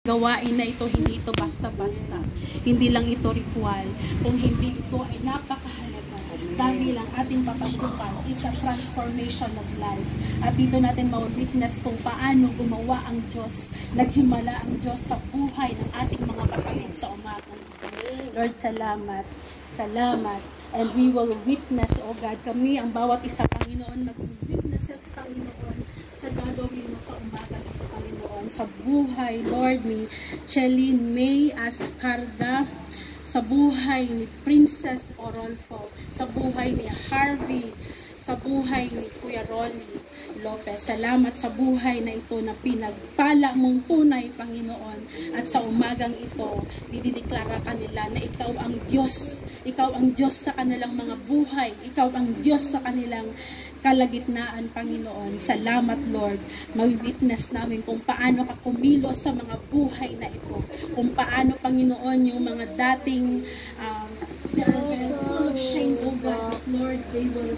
gawain na ito, hindi ito basta-basta. Hindi lang ito ritual. Kung hindi ito ay napakahalaga. Dahil ang ating papasukan, it's a transformation of life. At dito natin ma-witness kung paano gumawa ang Diyos, naghimala ang Diyos sa buhay ng ating mga kapatid sa umagang. Lord, salamat. Salamat. And we will witness, O God, kami ang bawat isa, Panginoon, maging witnesses, Panginoon, sa gagawin mo sa umaga ito, Panginoon, sa buhay, Lord, ni Cheline May Ascarga, sa buhay ni Princess Orolfo, sa buhay ni Harvey, sa buhay ni Kuya Rolly Lopez. Salamat sa buhay na ito na pinagpala mong tunay, Panginoon. At sa umagang ito, didideklara kanila na ikaw ang Diyos. Ikaw ang Diyos sa kanilang mga buhay. Ikaw ang Diyos sa kanilang kalagitnaan, Panginoon. Salamat, Lord. Mawi-witness namin kung paano ka kumilos sa mga buhay na ito. Kung paano, Panginoon, yung mga dating full of shame, O God, Lord, they will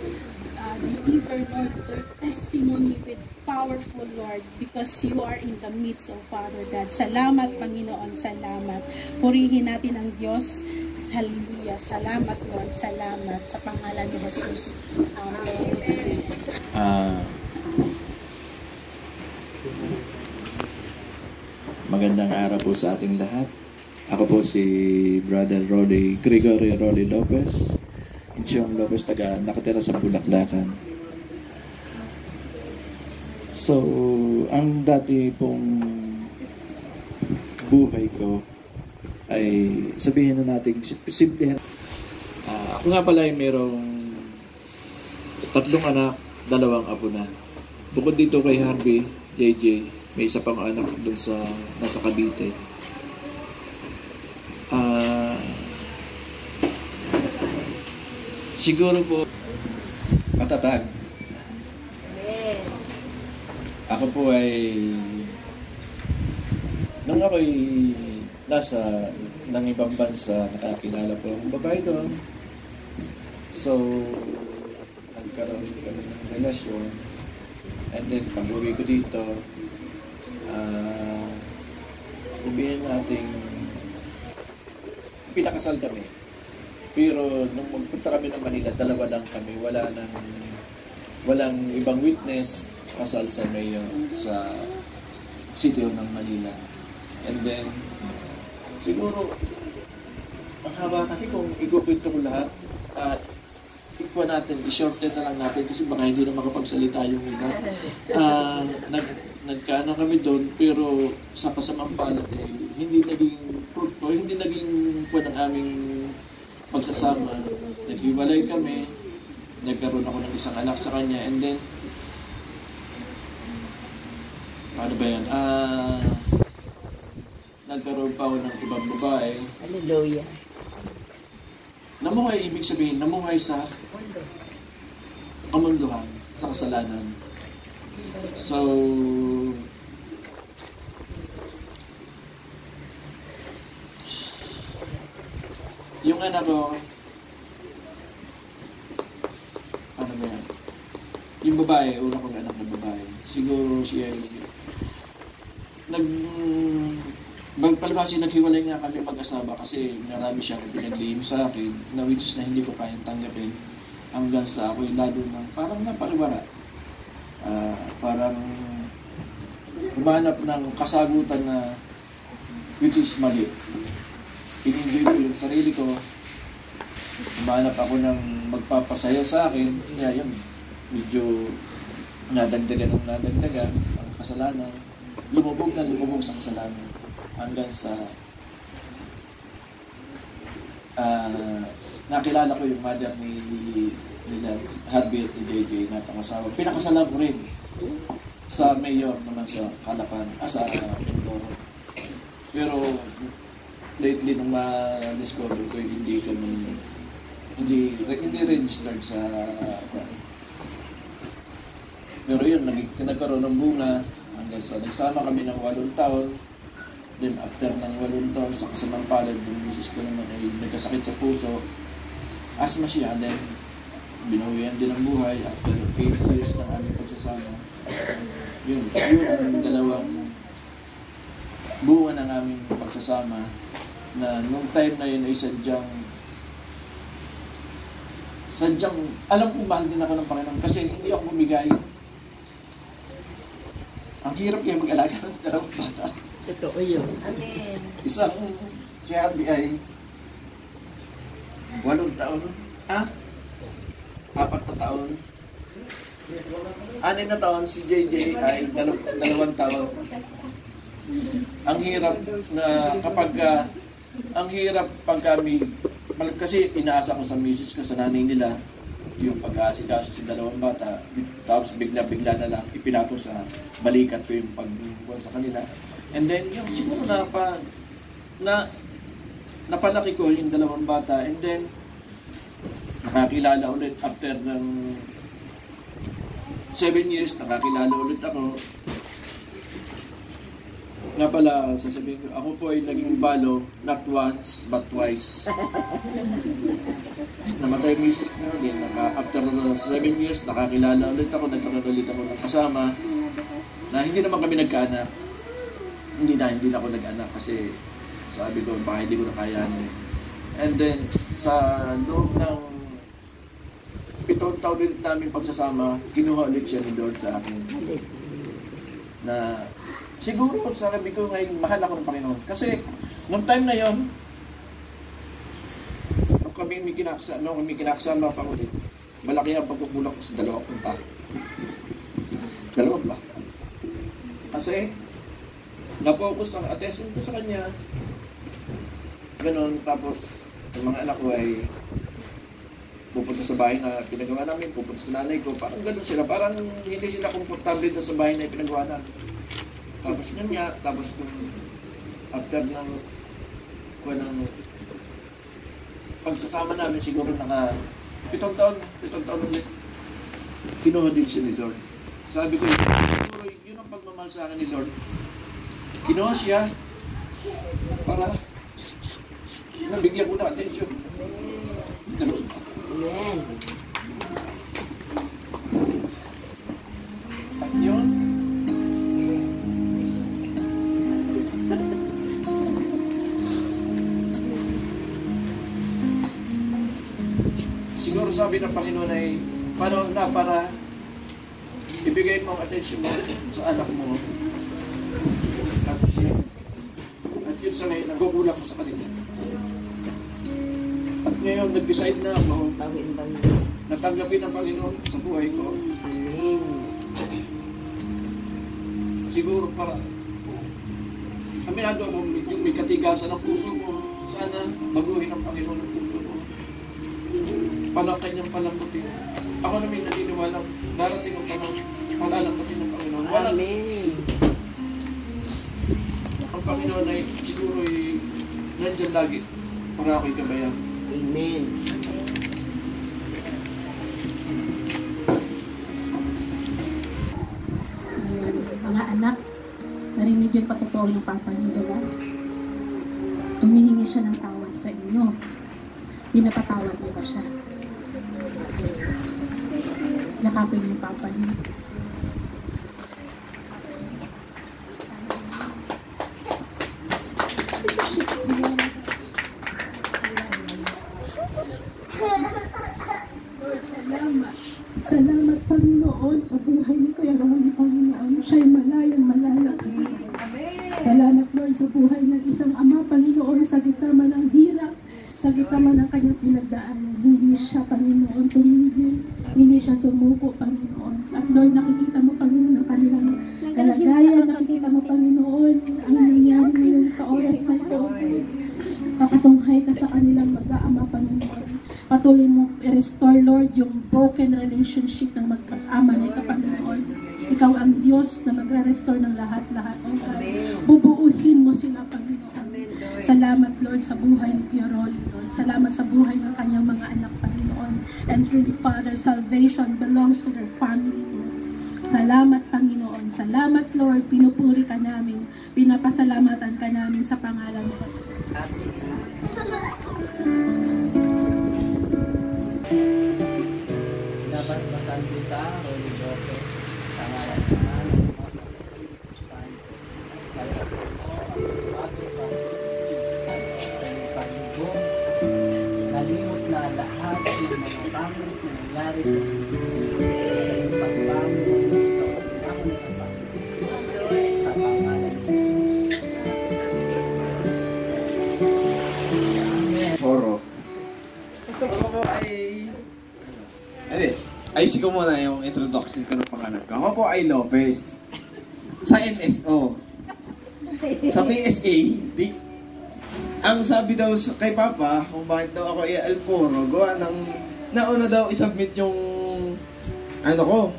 deliver, Lord, their testimony with powerful, Lord, because you are in the midst of Father God. Salamat, Panginoon, salamat. Purihin natin ang Diyos. Hallelujah. Salamat, Lord. Salamat sa pangalan ni Jesus. Amen. Magandang araw po sa ating lahat. Ako po si Brother Gregory Rolly Lopez. Insyong Lopez, nakatira sa Bulaklakan. So, ang dati pong buhay ko ay sabihin na natin, simplihan. Ako nga pala ay mayroong 3 anak, 2 apo na. Bukod dito kay Harvey, JJ, may isa pang anak doon sa nasa Cavite. Siguro po matatag. Ako po ay nung ako'y nasa ng ibang bansa, nakakilala po ang babae doon. So, nagkaroon kami ng relasyon. And then, pag-uwi ko dito, sabihin natin, pinakasal kami. Pero nung magpunta kami ng Manila, 2 lang kami. Walang ibang witness, kasal sa mayor sa city ng Manila. And then, siguro, ang haba kasi kung ikukwento ko lahat, ikuha natin, i-shorten na lang natin kasi baka hindi na makapagsalita yung iba. Nagkaano kami doon, pero sa pasamang palad hindi naging fruitful, hindi naging ng aming pagsasama. Naghiwalay kami, nagkaroon ako ng isang anak sa kanya, and then, ano ba yan? Nagkaroon pa ako ng ibang babae. Hallelujah. Namuhay, ibig sabihin, namuhay sa kamunduhan, sa kasalanan. So, yung anak ko, ano ba yan? Yung babae, una kong anak na babae, siguro siya ay palibhasi naghiwalay nga kami mag-asawa kasi marami siyang pinaglihim sa akin na which is na hindi ko kayang tanggapin hanggang sa ako'y lalo ng parang napaliwara. Parang humanap ng kasagutan na which is mali. In-enjoy ko yung sarili ko. Humanap ako ng magpapasaya sa akin. Kaya yun, medyo nadagdagan ang kasalanan. Lumubog sa kasalanan. Hanggang sa nakilala ko yung mother ni Harvey at ni JJ na pangasawa. Pinakasalan ko rin sa mayor naman sa Calapan, sa Mindoro. Pero lately nung ma-discover ko hindi registered sa pero yun, nagkaroon ng bunga hanggang sa nagsama kami ng 8 taon. Then after ng 8 taon sa kasamang palad, yung misis ko naman ay nagkasakit sa puso, asthma siya, then binawian din ang buhay after 8 years ng aming pagsasama. Yun ang dalawang bunga ng aming pagsasama na nung time na yun ay sadyang alam ko mahal din ako ng Panginoon kasi hindi ako bumigay. Ang hirap kaya mag-alaga ng dalawang bata. Totoo yun. Amen. Isang si Harvey ay 8 taon. 4 na taon. 6 na taon. Si JJ ay 2 taon. Ang hirap na ang hirap pag kami, kasi inaasa ko sa misis ko, sa nanay nila, yung pag-aasikaso sa 2 bata, tapos bigla-bigla na lang ipinato sa balikat ko yung pagbubuan sa kanila. And then, yung siguro napalaki ko yung 2 bata, and then, nakakilala ulit after ng 7 years, nakakilala ulit ako. Nga pala, sasabihin ko, ako po ay naging balo, not once, but twice. Namatay yung misis na ulit. After 7 years, nakakilala ulit ako, nagkaroon ulit ako ng kasama, na hindi naman kami nagkaanak. Hindi na ako nag-anak kasi sabi ko, baka hindi ko na kayanin. And then, sa loob ng 7 taon ulit namin pagsasama, kinuha ulit siya ni Lord sa akin. Na siguro sabi ko ngayon, mahal ako ng Panginoon. Kasi, noong time na yon, nung kami kinakasama pa ulit, malaki ang pagkukulang ko sa 2 pa. 2 pa. Kasi, na-focus ang attention ko sa kanya. Ganon, tapos, yung mga anak ko ay pupunta sa bahay na pinagawa namin, pupunta sa nanay ko, parang ganon sila. Parang hindi sila komportable na sa bahay na pinagawa namin. Tapos yun nga, tapos kung after ng pagsasama namin, siguro naka 7 taon ulit, kinuha din siya ni Lord. Sabi ko, siguro yun ang pagmamahal sa akin ni Lord. Kinuha siya para nabigyan ko na atensyon. Amen. At yun, siguro sabi ng Panginoon ay panahon na para ibigay mo ang atensyon mo sa anak mo. At yun sa ngayon, nagugulang ko sa kanila. At ngayon, nag-decide na ako na tanggapin ng Panginoon sa buhay ko. Amen. Siguro para aminado ako, yung may katigasan ng puso ko, sana baguhin ng Panginoon ng puso ko. Palang kanyang palambutin. Ako namin naniniwalang darating ang palalambutin ng Panginoon. Amen. Ang Panginoon ay siguro ay nandyan lagi para ako'y gabayan. Amen. Mga anak, narinig yung patotoo ng papa niyo, diba? Humihingi siya ng tawad sa inyo. Pinapatawad niyo ba siya? Yakapin yung papa niyo. Salamat Panginoon sa buhay ni Kuya Ronnie, Panginoon. Siya'y malayang malalaki. Salamat Lord sa buhay ng isang ama, Panginoon, sa gitna man ng hirap, sa gitna man ng kanyang pinagdaanan. Hindi siya, Panginoon, tumigil. Hindi siya sumuko, Panginoon. At Lord, nakikita mo, Panginoon, ang kanilang kalagayan. Nakikita mo, Panginoon, ang nangyari ngayon sa oras na ito. Kapatunghay ka sa kanilang mag-aama, Panginoon. Patuloy mo i-restore, Lord, yung broken relationship ng mag-ama na ito, Panginoon. Ikaw ang Diyos na magre-restore ng lahat-lahat. O God, bubuuhin mo sila, Panginoon. Salamat, Lord, sa buhay ni Kuya Rolly, Lord. Salamat sa buhay ng kanyang mga anak, Panginoon. And really, Father, salvation belongs to their family, Lord. Salamat, Panginoon. Salamat, Lord. Pinupuri ka namin. Pinapasalamatan ka namin sa pangalan ni Jesus. Nabasbasan din sa Holy Daughter sa ngalan ng Ama, ng Espiritu Santo. mga pangit na nangyari sa yung pagbangon. Ako na sa pangalan ni Jesus. Amen. Foro. Ako po ay... ayusin ko muna yung introduction ko ng pangalan ko. Ako po ay Lopez. Sa NSO. Sa PSA, ang sabi daw kay Papa, kung bakit daw ako ay Alforo, gawa ng... Nauna daw isubmit yung... Ano ko?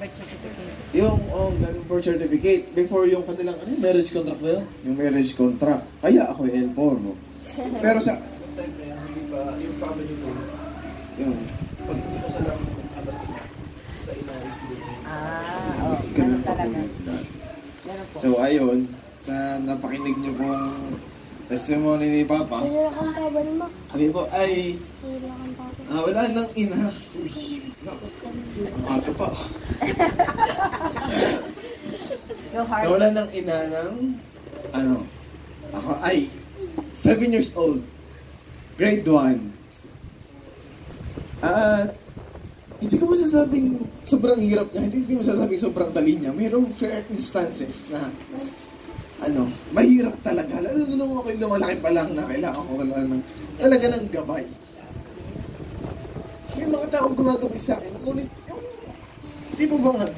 Birth certificate. Yung birth certificate. Before yung kanilang... Ano yung marriage contract ba yun? Yung marriage contract. Kaya ako ay Alforo. Pero sa... Yung family ko, Yung... pag hindi ko sa lang alam ko sa ilalim ko. Ganun talaga. Ganun po. So, ayun. Sa napakinig niyo pong testimony ni Papa, Kanta ba naman? kami po ay Kanta. wala nang ina. Ang ato pa. Go hard. Wala nang ina ng ako ay 7 years old. Grade 1. At hindi ko masasabing sobrang hirap niya. Hindi ko masasabing sobrang dali niya. Mayroong fair instances na mahirap talaga. Lalo na nung ako'y lumalaki pa lang na kailangan ko talaga ng gabay. May mga taong gumagawa sa akin. Ngunit yung tipo bang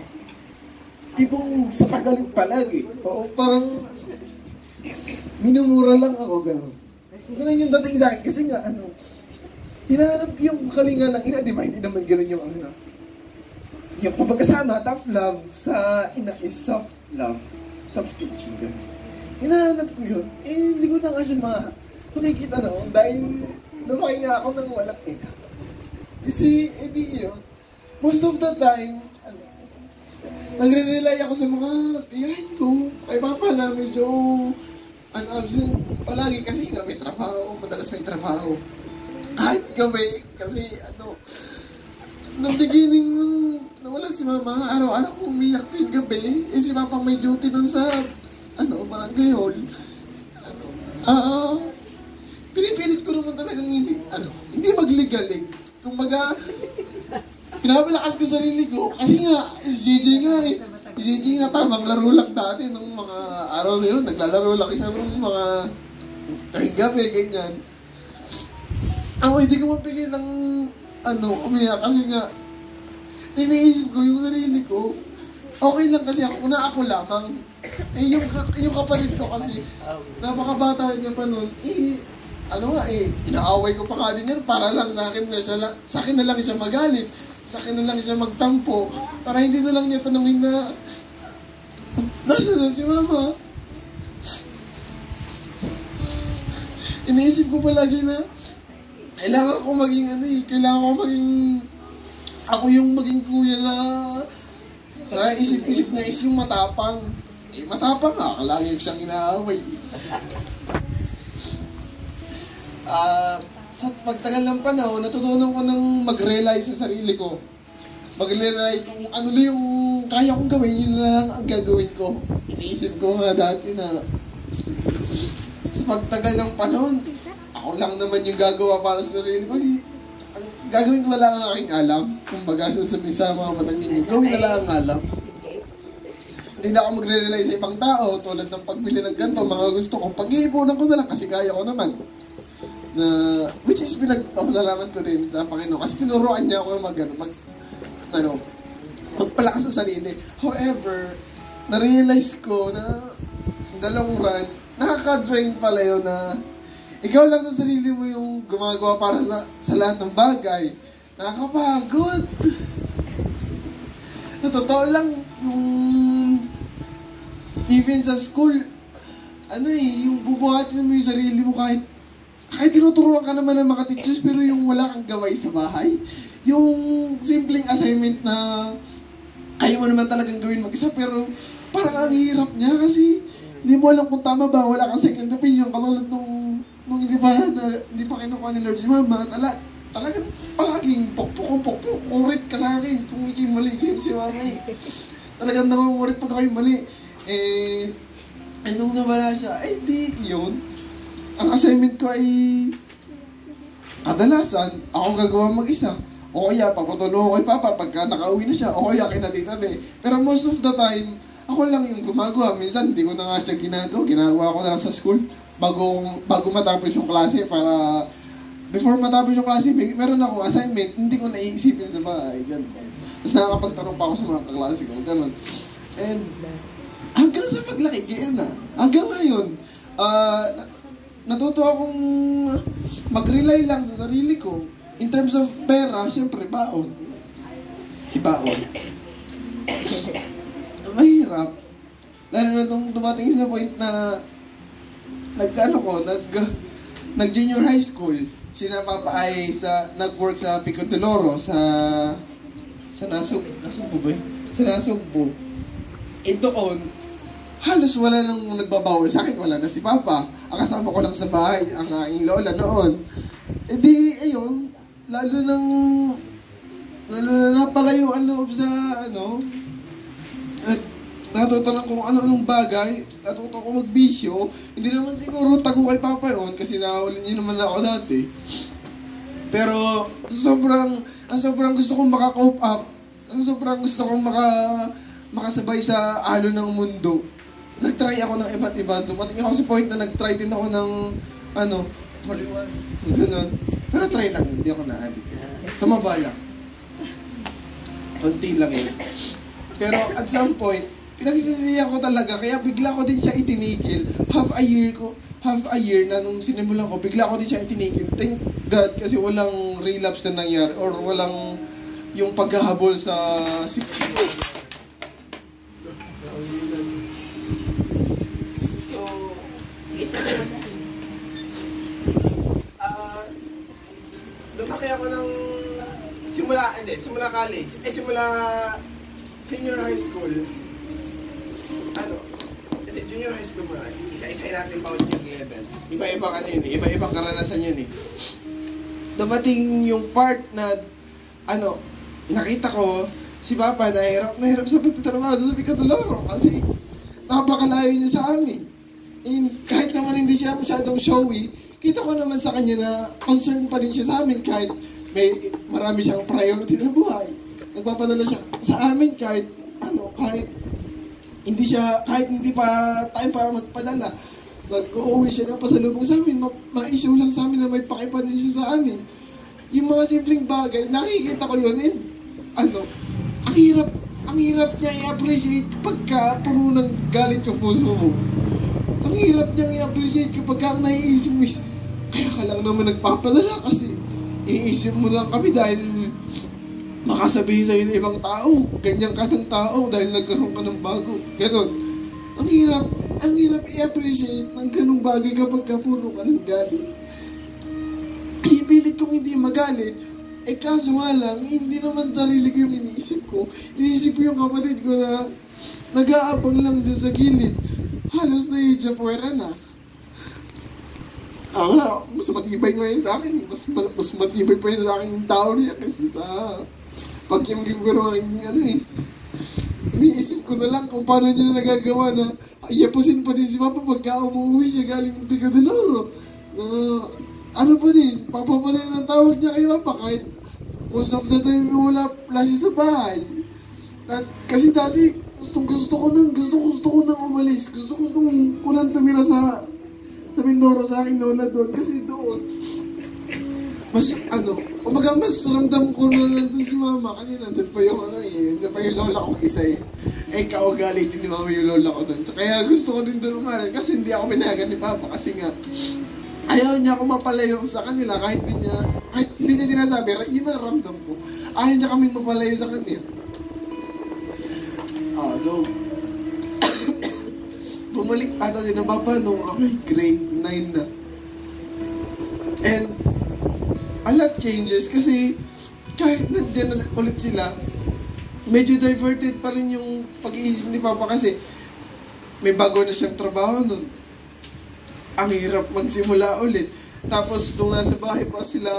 tipong sa pagaling palagi. O parang minumura lang ako gano'n. Ganun yung dating sa akin. Kasi nga hinahanap ko yung kalinga ng ina. Di ba? Hindi naman gano'n yung yung pagkasama, tough love sa ina is soft love. Soft stitching gano'n. Hinahanap ko yun. Hindi ko na nga siya makikita dahil lumaki nga ako nang walang ina. Kasi, yun. Most of the time, nagre-rely ako sa mga tiyahin ko. Kay Papa na medyo absent palagi kasi nga may trabaho. Madalas may trabaho. Kahit gabi, kasi nung beginning, nawala si Mama, araw-araw kong umiyak tuwing gabi. Si Papa may duty nun sa barangay hall. Pinipilit ko naman talagang hindi magligalig. Kumbaga, pinapalakas ko sarili ko. Kasi nga, si JJ nga tamang laro lang dati nung mga araw na yun. Naglalaro lang siya nung mga tuwing gabi, ganyan. Ako, hindi ko mapigil ng umiyak. Kasi nga, iniisip ko yung sarili ko. Okay lang kasi ako lamang. Yung kapatid ko kasi, napakabata niya pa nun, inaaway ko pa nga din yan para lang sa akin na lang siya magalit, sa akin na lang siya magtampo, para hindi na lang niya tanungin na, nasaan na si Mama? Iniisip ko palagi na, kailangan ko maging ako yung maging kuya na, sa isip-isip niya is yung matapang. Matapang nga, lagi siyang inaaway. Sa pagtagal ng panahon, natutunan ko nang mag-realize sa sarili ko. Mag-realize kung ano lang yung kaya kong gawin, yun lang ang gagawin ko. Iniisip ko nga dati na sa pagtagal ng panahon, ako lang naman yung gagawa para sa sarili ko. Gagawin ko na lang ang aking alam. Kumbaga, sasabihin sa mga batangin nyo, gawin na lang ang alam. Hindi na ako magre-rely sa ibang tao, tulad ng pagbili ng ganito, mga gusto ko, pag-iipunan ko na lang kasi kaya ko naman. Which is pinagpapasalamat ko din sa Panginoon kasi tinuruan niya ako magpalakas sa sarili. However, na-realize ko na dalawang run, nakaka-drain pala yun na ikaw lang sa sarili mo yung gumagawa para sa lahat ng bagay. Nakakapagod. Totoo lang, even sa school, yung bubuhatin mo yung sarili mo kahit tinuturuan ka naman ng mga teachers pero yung wala kang gaway sa bahay. Yung simpleng assignment na kaya mo naman talagang gawin mag-isa pero parang ang hirap niya kasi hindi mo alam kung tama ba, wala kang second opinion katulad nung hindi pa kinukuha ni Lord si Mama, talagang palaging pokpok, kurit ka sa akin kung ikay mali, kayo si Mama Talagang nakungurit pag kayo mali. Nung nawala siya, di yun. Ang assignment ko ay kadalasan, ako gagawa mag-isa. O kaya, papatulong ko kay Papa pagka nakauwi na siya. O kaya, kay Tita Te. Pero most of the time, ako lang yung gumagawa. Minsan, hindi ko na nga siya ginagawa. Ginagawa ko na lang sa school bago matapos yung klase para before matapos yung klase, meron akong assignment, hindi ko naiisipin sa bahay. Ganun. Tapos nakakapagtanong pa ako sa mga kaklase ko. Ganun. And hanggang sa paglaki, ganyan na. Hanggang ngayon, natuto akong mag-rely lang sa sarili ko. In terms of pera, syempre, baon. Si baon. Mahirap. Lalo na itong dumating sa point na nag-junior high school. Sina Papa ay nag-work sa Pico de Loro sa Nasugbo ba yun? Sa Nasugbo. Doon, halos wala nang nagbabawal sa akin. Wala na si Papa. Ang kasama ko lang sa bahay, ang aking lola noon. Ayun, lalo na napalayo ang loob sa at natuto lang kung ano-anong bagay, natuto ko magbisyo. Hindi naman siguro tago kay Papa yun kasi nakahuli niyo naman ako dati. Pero sobrang gusto kong maka-cope up, sobrang gusto kong makasabay sa alon ng mundo. Nag-try ako ng iba't iba. Dumating ako sa point na nag-try din ako ng maliwan. Ganun. Pero try lang, hindi ako na-addict. Tumaba lang. Unti lang yun. Pero at some point, pinagsisisihan ko talaga, kaya bigla ko din siya itinigil. Half a year na nung sinimulan ko, bigla ko din siya itinigil. Thank God, kasi walang relapse na nangyari or walang yung paghahabol sa lumaki ako ng simula college, simula senior high school. Junior high school mo na. Isa-isay natin pa yung level. Iba-ibang iba-ibang karanasan yun eh. Dumating yung part na nakita ko si Papa na hirap sa pagtatrabaho sa Pico de Loro kasi napakalayo niya sa amin. And kahit naman hindi siya masyadong showy, kita ko naman sa kanya na concern pa din siya sa amin kahit marami siyang priority na buhay. Nagpapadala siya sa amin kahit hindi pa time para magpadala. Nag-uuwi siya ng pasalubong sa amin, ma-issue lang sa amin na may pakipa din siya sa amin. Yung mga simpleng bagay, nakikita ko yun ang hirap niya i-appreciate pagka puno ng galit yung puso mo. Ang hirap niya i-appreciate kapag ang naiisip mo is, kaya ka lang naman nagpapadala kasi iisip mo lang kami dahil makasabihin sa'yo ng ibang tao, ganyan ka ng tao dahil nagkaroon ka ng bago. Ganon. Ang hirap i-appreciate ng ganung bagay kapag kapuno ka ng galit. Ipilit kong hindi magalit, kaso nga lang, hindi naman sarili ko yung iniisip ko. Iniisip ko yung kapatid ko na nag-aabang lang dyan sa gilid. Halos na yung Japuera na. Mas matibay ngayon sa akin. Mas matibay pa yun sa akin yung tao niya kasi sa pag-kim-kim ko naman iniisip ko na lang kung paano niya na nagagawa na iapusin pa din si Papa pagka umuwi siya galing Pico de Loro. Pa din, Papa pa din ang tawag niya kay Papa kahit most of the time wala siya sa bahay. Kasi dati gusto ko nang umalis. Gusto ko nang tumira sa Mindoro sa aking lola doon kasi doon mas ramdam ko na nandun si Mama kasi nandun pa yung nandun pa yung lola ko isa kaugali din ni Mama yung lola ko doon. Kaya gusto ko din doon umaral kasi hindi ako pinayagan ni Papa kasi nga ayaw niya ako mapalayo sa kanila kahit hindi niya sinasabi, yun ang ramdam ko. Ayaw niya kaming mapalayo sa kanila. So bumalik ata si na Papa nung grade 9 na. And a lot changes kasi kahit nandiyan na ulit sila, medyo diverted pa rin yung pag-iisip ni Papa kasi may bago na siyang trabaho nun. Ang hirap magsimula ulit. Tapos nung nasa bahay pa sila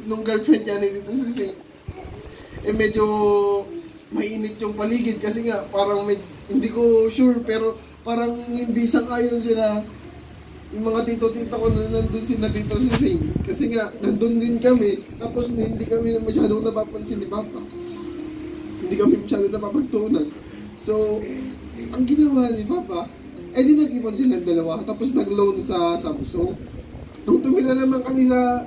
nung girlfriend niya ni Tito Sising, medyo mainit yung paligid kasi nga parang hindi ko sure pero parang hindi sang-ayon sila yung mga tito-tito ko na nandun sila dito sa Sing. Kasi nga, nandun din kami, tapos hindi kami na masyadong napapansin ni Papa. Hindi kami masyadong napapagtuunan. So, ang ginawa ni Papa, di nag-ipon silang dalawa, tapos nag-loan sa Samsung. Nung tumira naman kami sa,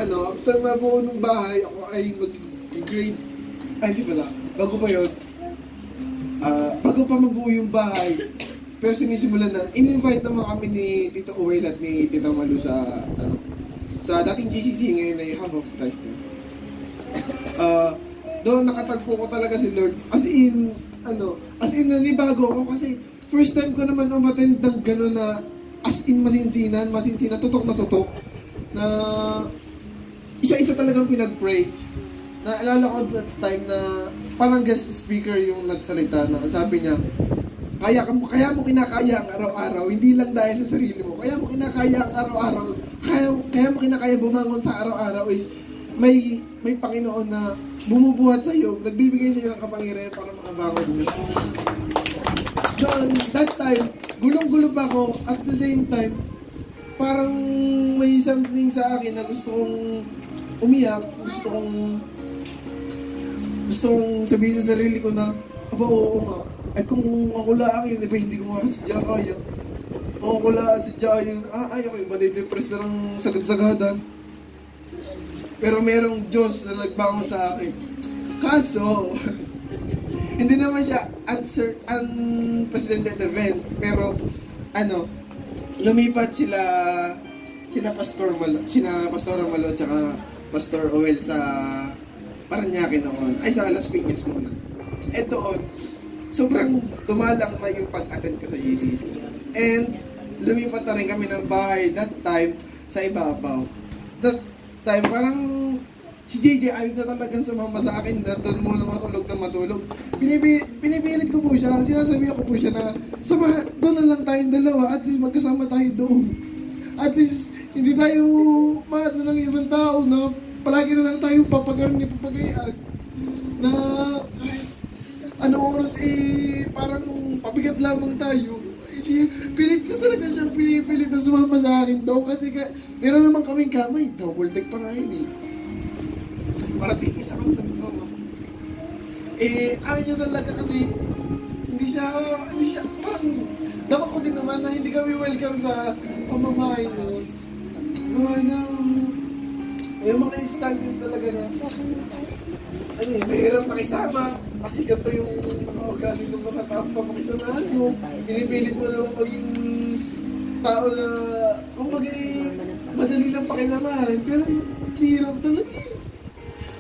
after mabuo ng bahay, ako ay mag-grade, di pala, bago pa yun, bago pa mabuo yung bahay, pero sinisimulan na, in-invite naman kami ni Tito Uwel at ni Tita Malu sa, sa dating GCC, ngayon ay Hub of Christ na. Doon nakatagpo ko talaga si Lord. As in nanibago ako kasi first time ko naman umattend ng gano'n na as in masinsinan, tutok na tutok, na isa-isa talagang pinag-pray. Naalala ko that time na parang guest speaker yung nagsalita na sabi niya, kaya mo kinakaya ang araw-araw, hindi lang dahil sa sarili mo. Kaya mo kinakaya ang araw-araw, kaya mo kinakaya bumangon sa araw-araw is may Panginoon na bumubuhat sa iyo, nagbibigay sa iyo ng kapangyarihan para makabangon mo. Doon, that time, gulong-gulo pa ako, at the same time, parang may something sa akin na gusto kong umiyak, gusto kong sabihin sa sarili ko na, oo nga, kung ako lang yun, hindi ko nga sadya kaya. Kung ako lang sadya yun, ako yung madidepress na ng sagad-sagadan. Pero merong Diyos na nagbangon sa akin. Kaso, hindi naman siya unprecedented event. Pero, lumipat sila Pastor Malo at saka Pastor Oel sa Parañaque noon. Ay, sa Las Piñas muna. Doon, sobrang tumalang na yung pag-attend ko sa GCC. And, lumipat na rin kami ng bahay that time sa ibabaw. That time, parang si JJ ayaw na talagang sumama sa akin na doon muna matulog. Pinipilit ko po siya, sinasabihan ko po siya na doon na lang tayong dalawa, at least magkasama tayo doon. At least, hindi tayo maano ng ibang tao na palagi na lang tayong papagayaan na anong oras parang pabigat lamang tayo. Pilit ko talaga siyang pinipilit na sumama sa akin daw kasi meron naman kaming kamay, double deck pa nga yun parating isa kang nagmama. Ayaw niya talaga kasi hindi siya parang dapat ko din naman na hindi kami welcome sa pamamahay no. May mga instances talaga na mahirap makisama kasi ganito yung mga ugali ng mga tao pa makisamahan mo. Pinipilit mo naman maging tao na madali lang pakisamahan pero hirap talaga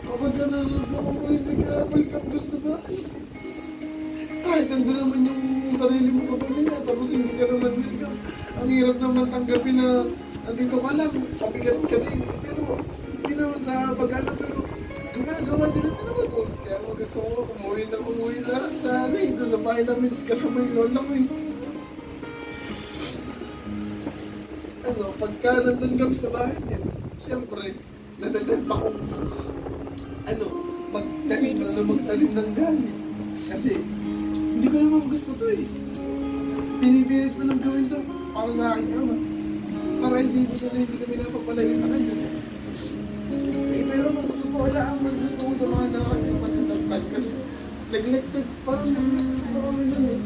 kapag ka nalulog ako hindi ka welcome doon sa bahay. Kahit nandun naman yung sarili mo kapamilya tapos hindi ka naman welcome. Ang hirap naman tanggapin na andito ka lang, pabigat ka rin pero hindi naman sa pag-ano pero gumagawa din naman naman ko. Kaya gusto ko umuwi na sa dito sa bahay namin kasama yung lola ko pagka nandun kami sa bahay niya, siyempre, natatemp akong magtanim ng galit. Kasi, hindi ko naman gusto to Pinipilit ko lang gawin to para sa akin naman. Para isipin ko na hindi kami napapalayo sa kanya. Pero mas totoo lang, mas gusto ko sa mga nakakanya matindagtag kasi neglected, parang kami nun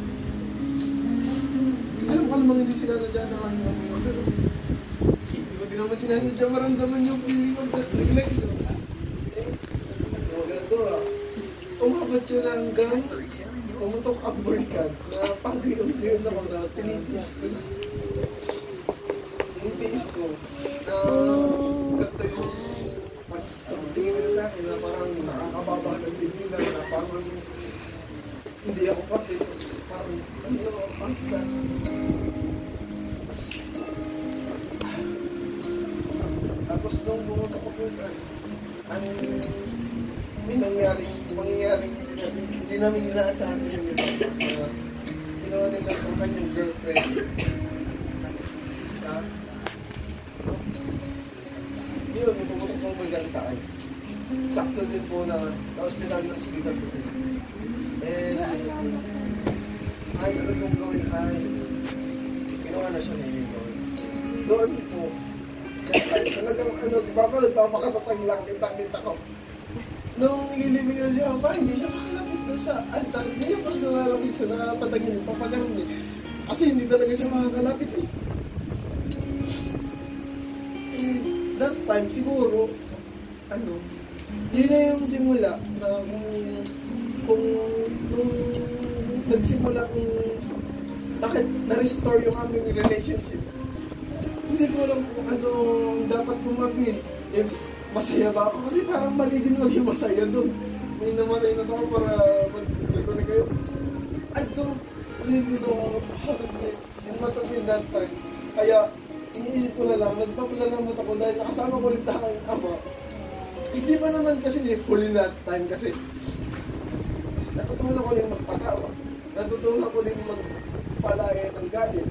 Alam ko namang hindi sinasadya na mga inyo pero hindi ko din naman sinasadya maramdaman yung feeling of neglection. Ganito umabot yun hanggang umutok ang balikan na pang-griyon ako na tinitis ko lang. Tinitis ko na ganito yung pagtingin nila sa akin na parang nakakababa ng bibila na parang hindi ako pati parang podcast. Tapos nung bumunta ko po may mangyayaring hindi namin inaasahan yun ginawa nila ang kanyang girlfriend yun, pumunta ko may gantaan sakto din po na hospital ng hospital kasi and kahit ano kong gawin kahit ginawa na siya ni Lord. Doon po, talagang si Papa nagpapakatatag lang, kita ko. Nung ililibing na si Papa, hindi siya makalapit na sa altar. Hindi niya pa siya nakalapit sa napatagin. Papaganon eh. Kasi hindi talaga siya makakalapit eh. That time, siguro, yun na yung simula na kung nagsimula kung bakit na-restore yung aming relationship. Hindi ko alam kung ano dapat kong mag-feel. If masaya ba ako? Kasi parang mali din maging masaya doon. May namatay na ako para mag-reconnect kayo. I don't really know how to feel and what to feel that time. Kaya, iniisip ko na lang, nagpapasalamat ako dahil nakasama ko rin tayo ang ama. Hindi pa naman kasi huli that time kasi natutunan ko rin magpatawa. Natutunan ko rin magpalaya ng galit.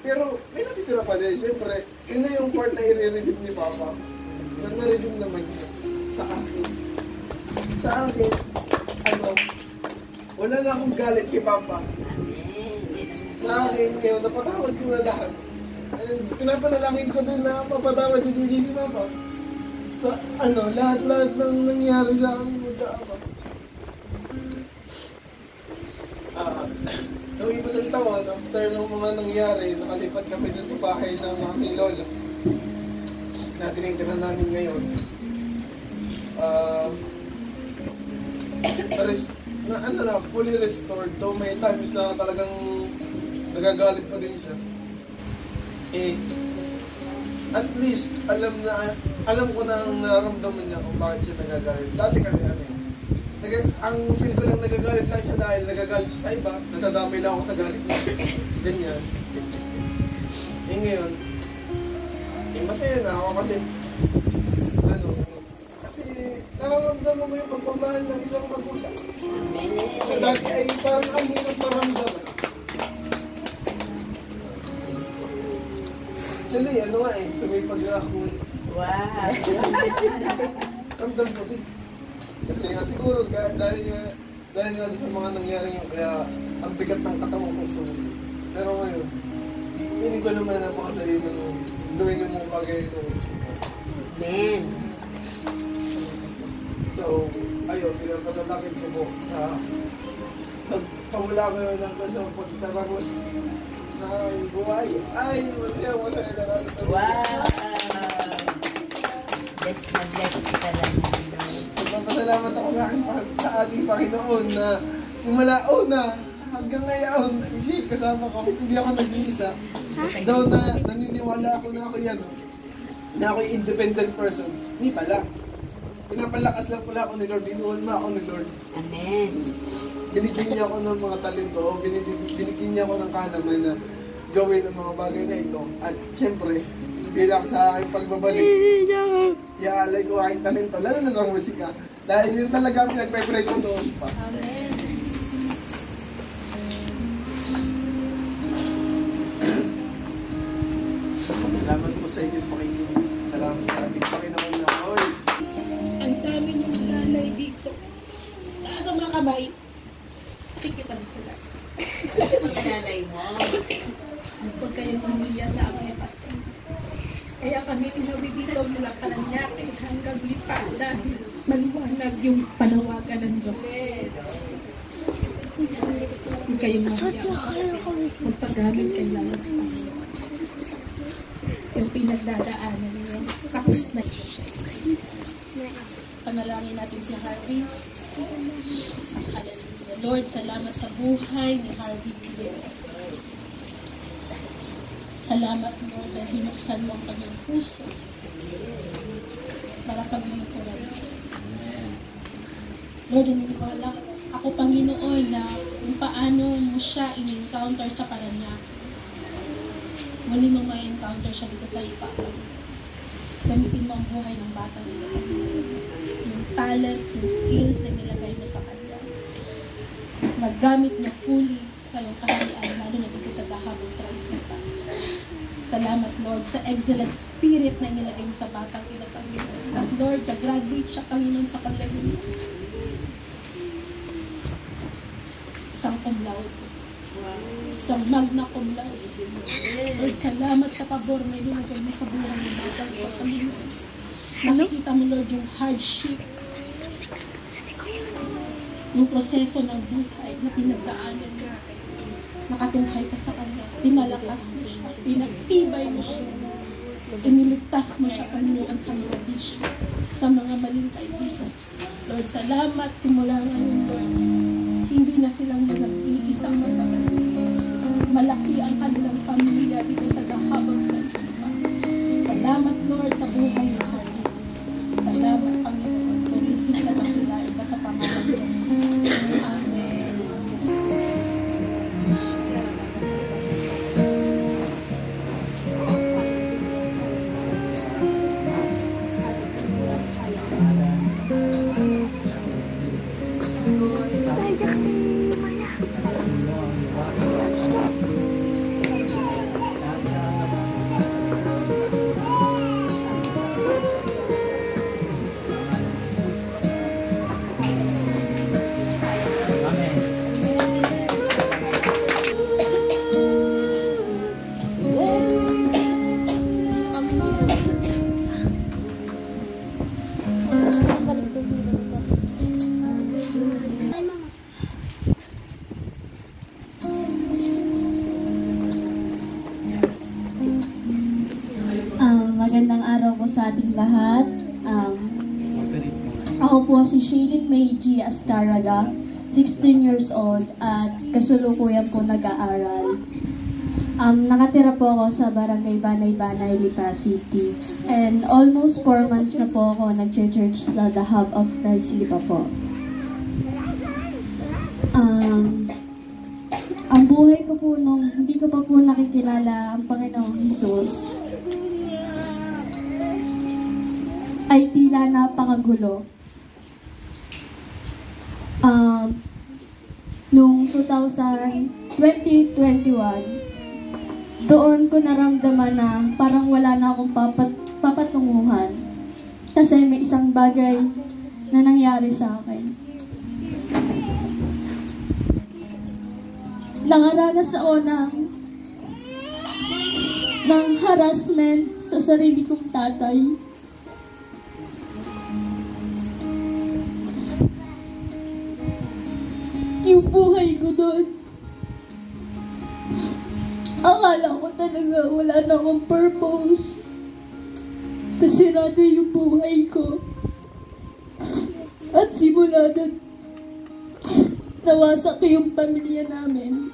Pero may natitira pa din. Siyempre, yun na yung part na i-redeem ni Papa. Na na-redeem naman yun sa akin. Sa akin, wala na akong galit kay Papa. Sa akin, ngayon, napatawad ko na lahat. And pinapanalangin ko din na mapatawad si Papa. Sa lahat-lahat ng nangyari sa amin magkaama. Noong ibasang taon, after ng mga nangyari, nakalipat kami dun sa bahay ng aming lola na tinitira namin ngayon. Fully restored. Though may times na talagang nagagalit pa din siya. At least, alam ko na ang nararamdaman niya kung bakit siya nagagalit. Dati kasi ang feel ko lang nagagalit lang siya dahil nagagalit siya sa iba, natadamay lang ako sa galit niya. Ganyan. Ngayon, masaya na ako kasi, kasi nararamdaman mo yung pagpamahal ng isang magulang. Dati ay parang ang hirap maramdaman. Actually, sumipag na ako. Wow! Ramdam ko din. Kasi siguro dahil nga sa mga nangyari yun, kaya ang bigat ng katawan ko sumuli. Pero ngayon, hindi ko naman napakadali na gawin yung mga bagay na gusto ko. Amen! So, ayun, pinapalalakit ko po na pagpamula ko yun hanggang sa pagtatapos na yung buhay. Ay, masaya na natin. Wow! Bless kita lang. Nagpapasalamat ako sa ating Panginoon na simula hanggang ngayon, kasama ko, hindi ako nag-iisa. Daw na naniniwala ako na ako na ako yung independent person. Hindi pala. Pinapalakas lang pala ako ni Lord, binuhon mo ako ni Lord. Amen. Binigyan niya ako ng mga talento, binigyan niya ako ng kaalaman na gawin ang mga bagay na ito. At siyempre, bilang sa aking pagbabalik, iaalay ko aking talento, lalo na sa musika. Dahil yun talaga pinagpe-pray ko doon pa. Amen. Salamat po sa inyong pakikinig. Salamat sa ating Panginoon na oy. Ang dami niyong nanay dito. Sa mga kamay, tikitan sila. Nanay mo. Huwag kayong pamilya sa amin, Pastor. Kaya kami inawi dito mula Paranaque hanggang Lipa dahil maliwanag yung panawagan ng Diyos. Huwag kayong mahiya. Magpagamit kayo lalo sa Panginoon. Yung pinagdadaanan niyo, tapos na siya. Panalangin natin si Harvey. Hallelujah. Lord, salamat sa buhay ni Harvey Williams. Salamat, Lord, dahil binuksan mo ang kanyang puso para paglingkuran. Lord, naniniwala ako, Panginoon, na kung paano mo siya in-encounter sa Paranaque. Muli mo ma-encounter siya dito sa Lipa. Gamitin mo ang buhay ng bata nila. Yung talent, yung skills na nilagay mo sa kanya. Maggamit niya fully sa iyong kaharian, lalo na dito sa Dahabang Christ nito. Salamat, Lord, sa excellent spirit na nilagay mo sa batang ito, Panginoon. At Lord, nag-graduate siya, Panginoon, sa college. Isang cum laude. sa magna cum laude. Lord, salamat sa pabor na ilagay mo sa buhay ng bata ito, Panginoon. Nakikita mo, Lord, yung hardship, yung proseso ng buhay na pinagdaanan mo. Nakatunghay ka sa kanya, pinalakas mo siya, pinagtibay mo siya, iniligtas mo siya, Panginoon, sa mga bisyo, sa mga maling kaibigan. Lord, salamat, simula ngayon, Lord, hindi na silang nag-iisang magkakaroon. Malaki ang kanilang pamilya dito sa The Hub of Christ. Salamat, Lord, sa buhay na kami. Salamat, Panginoon, purihin ka na hilain ka sa pangalan ni Jesus. Amen. Magandang araw po sa ating lahat. Ako po si Shaylin May G. Ascaraga, 16 years old at kasulukuyan po nag-aaral. Nakatira po ako sa Barangay Banay-Banay, Lipa City. And almost 4 months na po ako nag-church sa The Hub of Christ, Lipa po. Ang buhay ko po nung hindi ko pa po nakikilala ang Panginoong Jesus ay tila napakagulo. Noong 2021, doon ko naramdaman na parang wala na akong papatunguhan. Kasi may isang bagay na nangyari sa akin. Nakaranas ako ng harassment sa sarili kong tatay. Yung buhay ko doon, akala ko talaga wala na akong purpose. Nasira na yung buhay ko. At simula doon, nawasak yung pamilya namin.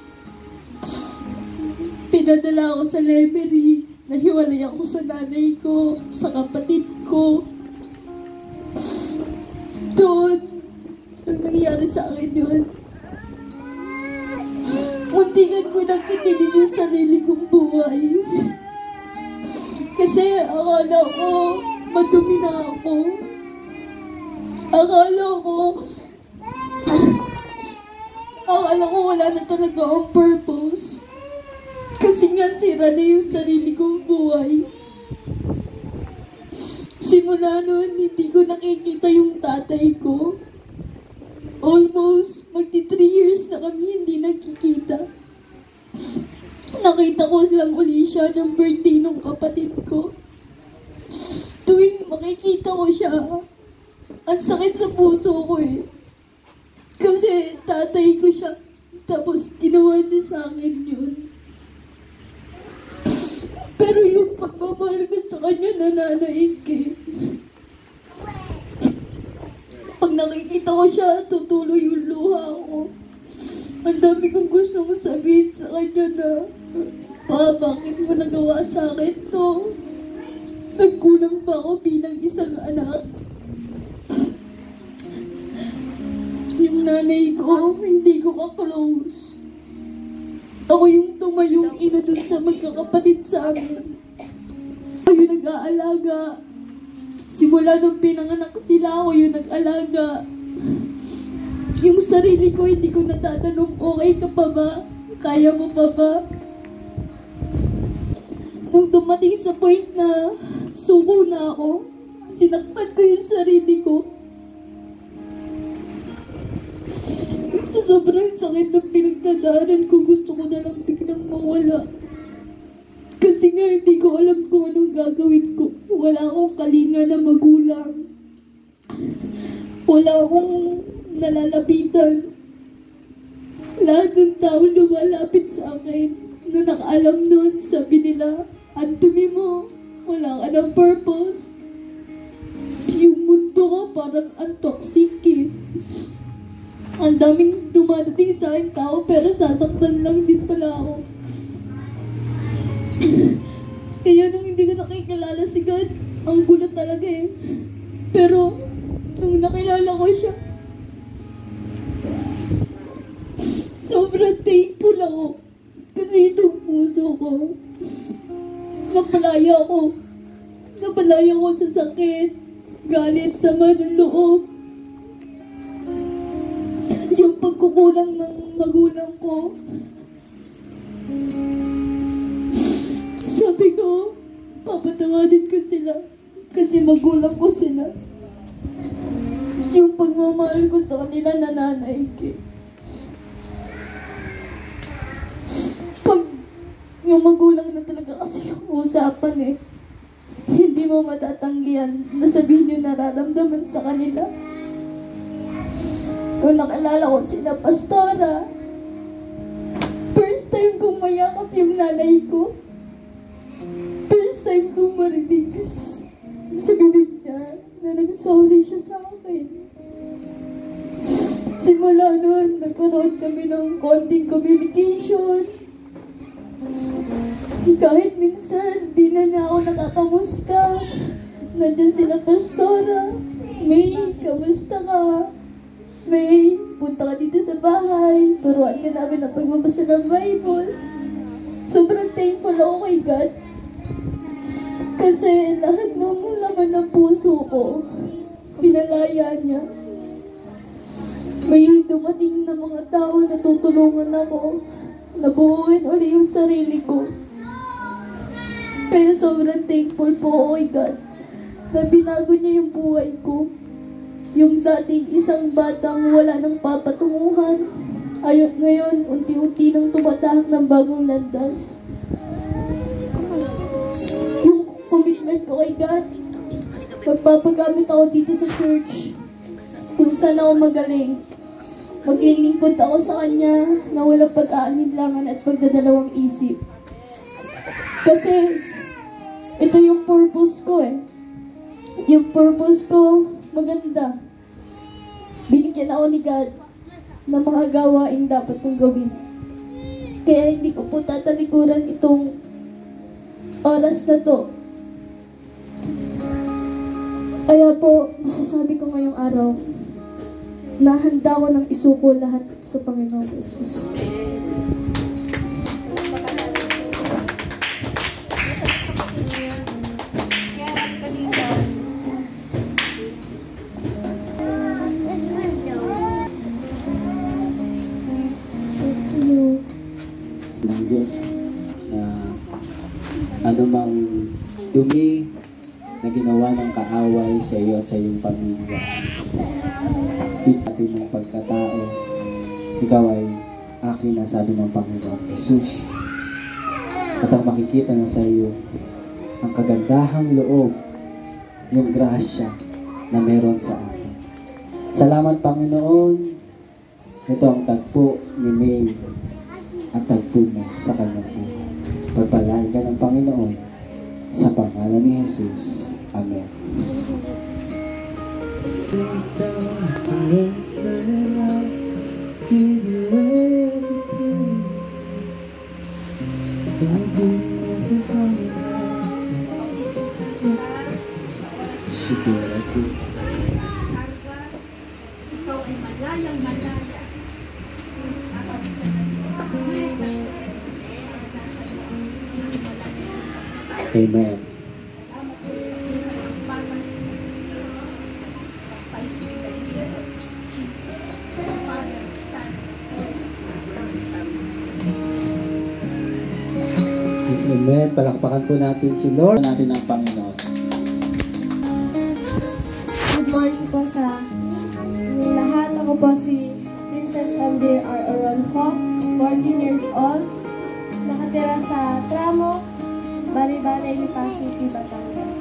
Pinadala ako sa library. Nahiwalay ako sa nanay ko, sa kapatid ko. Doon, ang nangyari sa akin yun, muntikan ko nang itigil yung sarili kong buhay. Kasi akala ko madumi na ako. Akala ko wala na talaga ang purpose. Kasi nga sira na yung sarili kong buhay. Simula noon, hindi ko nakikita yung tatay ko. Almost magti 3 years na kami hindi nagkikita. Nakita ko lang uli siya ng birthday ng kapatid ko. Tuwing makikita ko siya, ang sakit sa puso ko eh. Kasi tatay ko siya. Tapos ginawa niya sa akin yun. Pero yung pagmamahal ko sa kanya nananaig eh. Pag nakikita ko siya, tutuloy yung luha ko. Ang dami kong gustong sabihin sa kanya na, Pa, bakit mo nagawa sa akin to? Nagkulang ba ako bilang isang anak? Yung nanay ko, hindi ko ka-close. Ako yung tumayong ina dun sa magkakapatid sa amin. Ako yung nag-aalaga. Simula nung pinanganak sila, ako yung nag-alaga. Yung sarili ko, hindi ko natatanong, okay ka pa ba? Kaya mo pa ba? Nung dumating sa point na suko na ako, sinaktan ko yung sarili ko. Sa sobrang sakit ng pinagdadaanan ko, gusto ko na lang biglang mawala. Kasi nga hindi ko alam kung anong gagawin ko. Wala akong kalinga na magulang. Wala akong nalalapitan. Lahat ng tao lumalapit sa akin na nakaalam nun, sabi nila, Anthony mo, wala ka ng purpose. Yung mundo ko parang ang toxic eh. Ang daming dumadating sa akin tao pero sasaktan lang din pala ako. Kaya nung hindi ko nakikilala si God, ang gulat talaga eh. Pero nung nakilala ko siya, sobrang thankful ako. Kasi itong puso ko, napalaya ko. Napalaya ko sa sakit, galit, sama ng loob. Yung pagkukulang ng magulang ko. Sabi ko, papatawadin ko sila. Kasi magulang ko sila. Yung pagmamahal ko sa kanila nananaig eh. Pag yung magulang na talaga kasi yung usapan eh. Hindi mo matatanggihan na sabihin yung nararamdaman sa kanila. Kung nakilala ko sila Pastora, first time kong mayakap yung nanay ko. First time kong marinig sa bibig niya na nag-sorry siya sa akin. Simula nun, nagkaroon kami ng konting communication. Kahit minsan, di na niya ako nakakamusta. Nandyan sila Pastora. May, kamusta ka? May, punta ka dito sa bahay. Turuan ka namin ang pagbabasa ng Bible. Sobrang thankful ako kay God. Kasi lahat ng laman ng puso ko, pinalaya niya. May dumating na mga tao na tutulungan ako. Nabuuin uli yung sarili ko. Kaya sobrang thankful po ako kay God na binago niya yung buhay ko. Yung dating isang batang wala nang papatunguhan, ngayon unti-unti nang tumatahak ng bagong landas. Yung commitment ko kay God, magpapagamit ako dito sa church kung saan ako magaling. Maglilingkod ako sa Kanya na walang pag-aalinlangan at pagdadalawang isip. Kasi ito yung purpose ko eh. Yung purpose ko maganda. Binigyan ako ni God ng mga gawain dapat kong gawin. Kaya hindi ko po tatalikuran itong oras na to. Kaya po, masasabi ko ngayong araw, na handa ko ng isuko lahat sa Panginoong Jesus. Ng Diyos na anumang dumi na ginawa ng kaaway sa iyo at sa iyong pamilya, pati ng pagkatao, ikaw ay akin na, sabi ng Panginoon Jesus. At ang makikita na sa iyo ang kagandahang loob, yung grasya na meron sa akin. Salamat Panginoon. Ito ang tagpo ni May at tagpo mo sa kanyang buhay. Pagpalain ka ng Panginoon sa pangalan ni Jesus. Amen. Amen. Amen. Palakpakan po natin si Lord. Natin ang Panginoon. Good morning po sa lahat. Ako po si Princess Princess MJ R. Oronjo, 14 years old, nakatira sa Tramo, Bari-Bari, Lipa City, Batangas.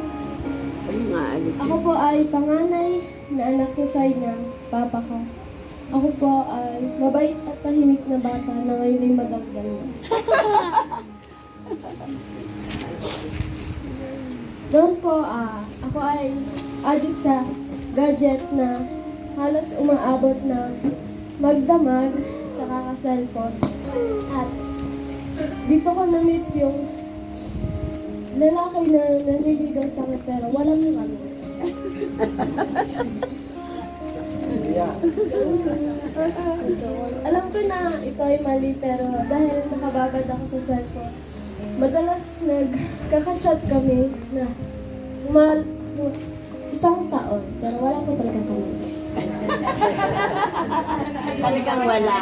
Ako po ay panganay na anak sa side ng papa ko. Ako po ay mabait at tahimik na bata na ngayon ay madagdag na. Noon po, ako ay addict sa gadget na halos umaabot na magdamag sa kaka-cellphone. At dito ko na-meet yung lalaki na naliligaw sa akin pero wala mo kami. Alam ko na ito ay mali pero dahil nakababad ako sa cellphone, madalas nagkaka-chat kami na isang taon pero wala po talaga kami. Talagang wala.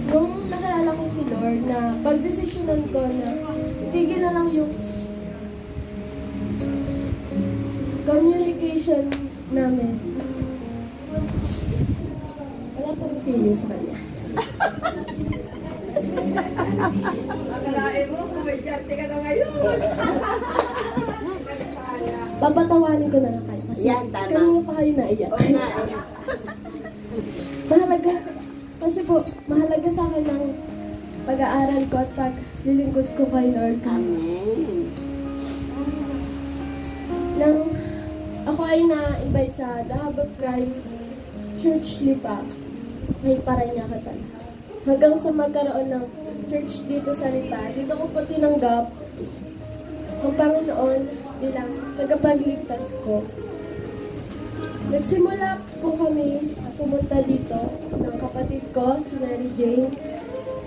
Nung nakilala ko si Lord na pagdesisyonan ko na itigil na lang yung communication namin. Wala pong feeling sa kanya. Akalain mo, kumadyarte ka na ngayon. Papatawanin ko na lang kayo kasi Yan, tama. kanina pa kayo naiyak. Mahalaga, kasi po, mahalaga sa akin ang pag-aaral ko at paglilingkod ko kay Lord. Amen. Nang ako ay na-invite sa The Hub of Christ Church Lipa, may Paranaque pala. Hanggang sa magkaroon ng church dito sa Lipa, dito ko po tinanggap ang Panginoon bilang tagapagligtas ko. Nagsimula po kami pumunta dito ng kapatid ko, si Mary Jane.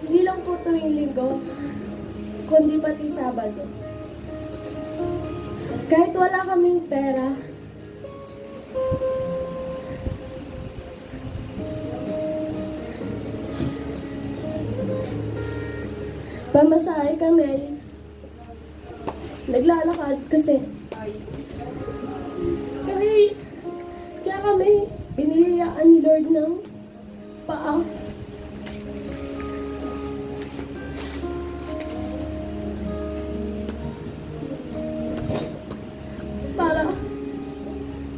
Hindi lang po tuwing linggo, kundi pati Sabado. Kahit wala kaming pera, pamasahe kami, naglalakad kasi kaya kami biniyayaan ni Lord ng paa. Para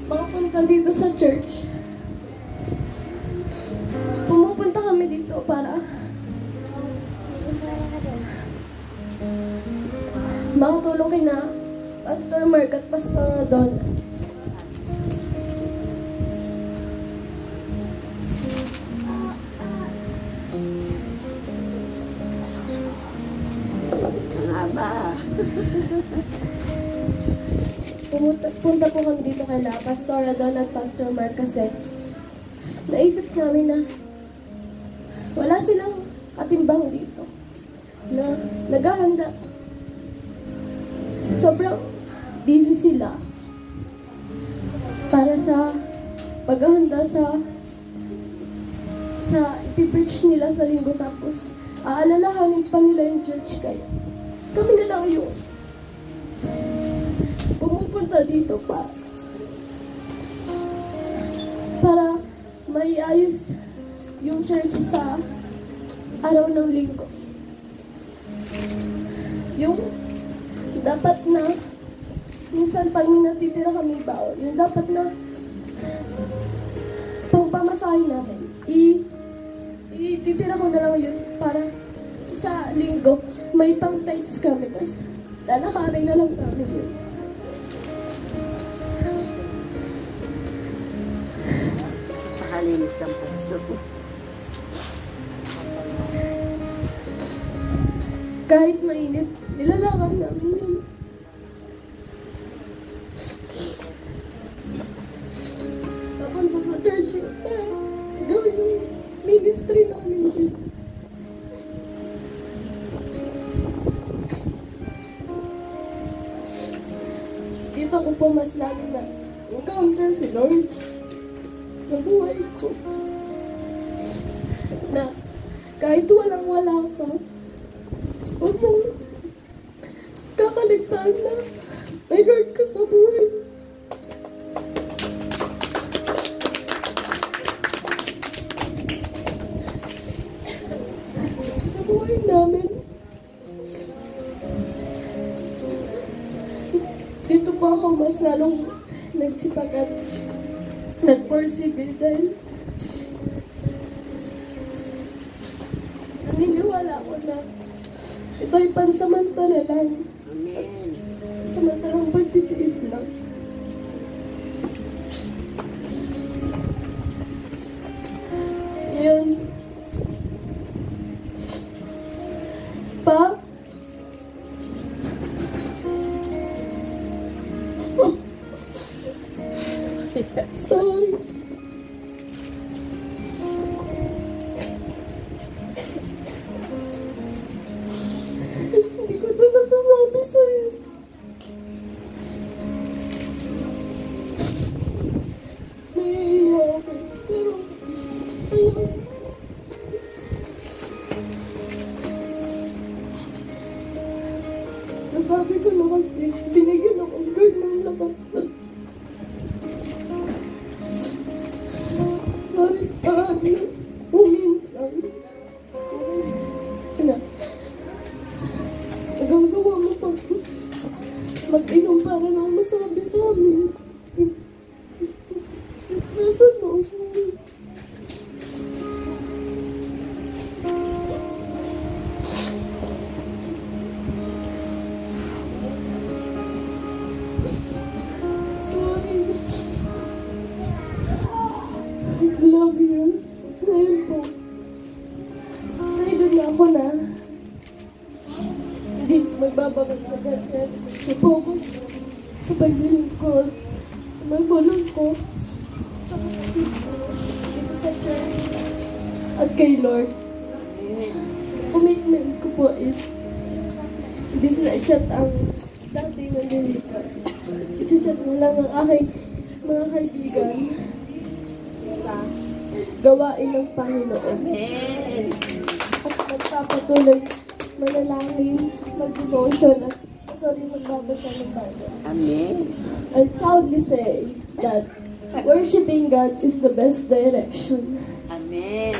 makapunta dito sa church. Pumupunta kami dito para makatulong kina Pastor Mark at Pastor Adon. Punta po kami dito kay Pastor Adon at Pastor Mark kasi naisip namin na wala silang katimbang dito na naghahanda. Sobrang busy sila para sa paghahanda sa ipipreach nila sa linggo tapos aalalahanin pa nila yung church kaya kami na lang yung pumupunta dito para maiayos yung church sa araw ng linggo. Yung dapat na minsan pag may natitira kaming baon, yung dapat na pangpamasahin namin. Ititira ko na lang yun para sa linggo may pang tights kami tas lalakarin na lang namin yun. Pakalinis ang puso. Kahit mainit, nilalakad namin yun. Papunta sa church yun. Gawin yung ministry namin yun. Dito ko po mas lagi na encounter si Lord sa buhay ko. Na kahit walang-wala ka, huwag mong kakaligtaan na may Lord ka sa buhay. dito po ako mas lalong nagsipag at nag-persevere dahil naniniwala ko na ito'y pansamantala lang. Samantalang pagtitiis lang. Ngayon, Pa, sorry. Hindi ko ito nasasabi sa'yo. Naiiyak ako. Pero, ayun. Nasabi ko na kasi, binigyan akong guard ng lakas. Sorry sa amin. Minsan. Na. Nagagawa mo pa. Mag-inom para nang masabi sa amin. Nasa loob mo. Sorry. I love you. Ngayon po. Sa edad na ako na. Hindi magbabagag sa gadget. I-focus sa paglilingkod. Sa magbulong ko. Sa dito sa church. At kay Lord. Commitment ko po is imbis na i-chat ang dati na delika. I-chat na lang ang aking mga kaibigan sa gawain ng Panginoon. At magpapatuloy manalangin, mag-devotion at ito rin magbabasa ng Bible. Amen. I proudly say that worshiping God is the best direction. Amen.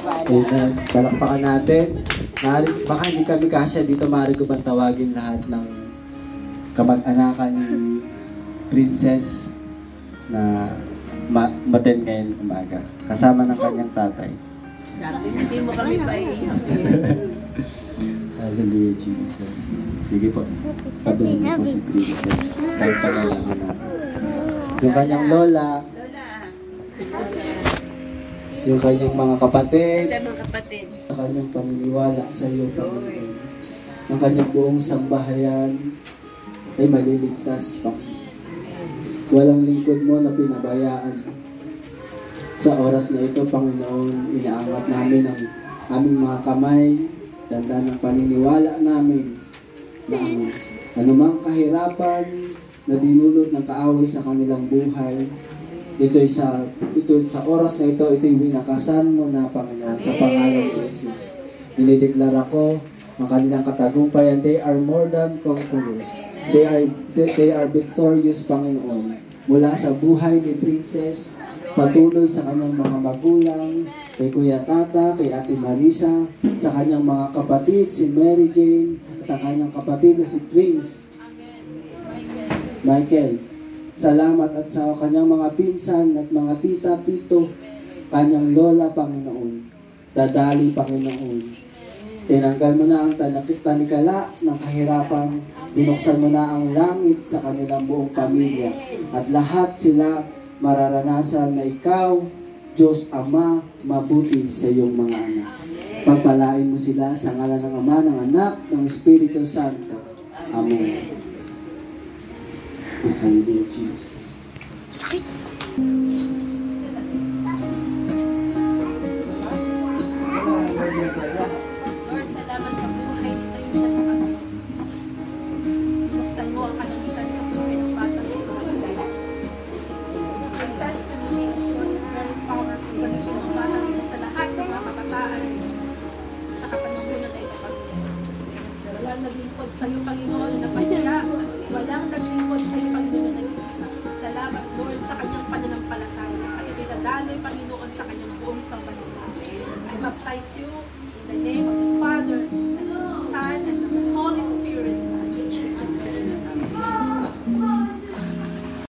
Amen. Palakpakan natin. Baka hindi kami kasya dito, maaari ko bang tawagin lahat ng kamag-anakan ni Princess na maten ngayon umaga. Kasama ng kanyang tatay. Sabi, hindi mo kami paiiyak. Hallelujah, Jesus. Sige po. Tabihin niyo po si Princess. Dahil pagkalaman natin. Yung kanyang lola, yung kanyang mga kapatid, Sa mga kapatid. sa kanyang paniniwala sa iyo, Panginoon. Ang kanyang buong sambahayan ay maliligtas, Panginoon. Walang lingkod mo na pinabayaan. Sa oras na ito, Panginoon, inaangat namin ang aming mga kamay, tanda ng paniniwala namin na ang anumang kahirapan na dinulot ng kaaway sa kanilang buhay, ito'y sa oras na ito, ito'y winakasan mo na, Panginoon, sa pangalan ni Jesus. Dinideklara ko ang kanilang katagumpayan. They are more than conquerors. They are victorious, Panginoon. Mula sa buhay ni Princess, patuloy sa kanyang mga magulang, kay Kuya Tata, kay Ate Marisa, sa kanyang mga kapatid, si Mary Jane, at ang kanyang kapatid na si Prince Michael. Salamat at sa kanyang mga pinsan at mga tita, tito, kanyang lola, Panginoon. Dadali, Panginoon. Tinanggal mo na ang tanikala ng kahirapan. Binuksan mo na ang langit sa kanilang buong pamilya. At lahat sila mararanasan na ikaw, Diyos Ama, mabuti sa iyong mga anak. Pagpalain mo sila sa ngalan ng Ama, ng Anak, ng Espiritu Santo. Amen. Hallelujah, Jesus. Lord, salamat sa buhay ni Princess Panginoon. Buksan mo ang kalangitan sa buhay ng batang ito. Ang testimony is Lord is very powerful. Gamitin ang batang ito sa lahat ng mga kabataan sa kapanahunan na ito, Panginoon. Walang naglingkod sa iyo, Panginoon, na pahiya. Walang naglingkod sa iyo, Panginoon, na nagkita. Salamat, Lord, sa kanyang pananampalataya. At isinadaloy, Panginoon, sa kanyang buong sambahin. I baptize you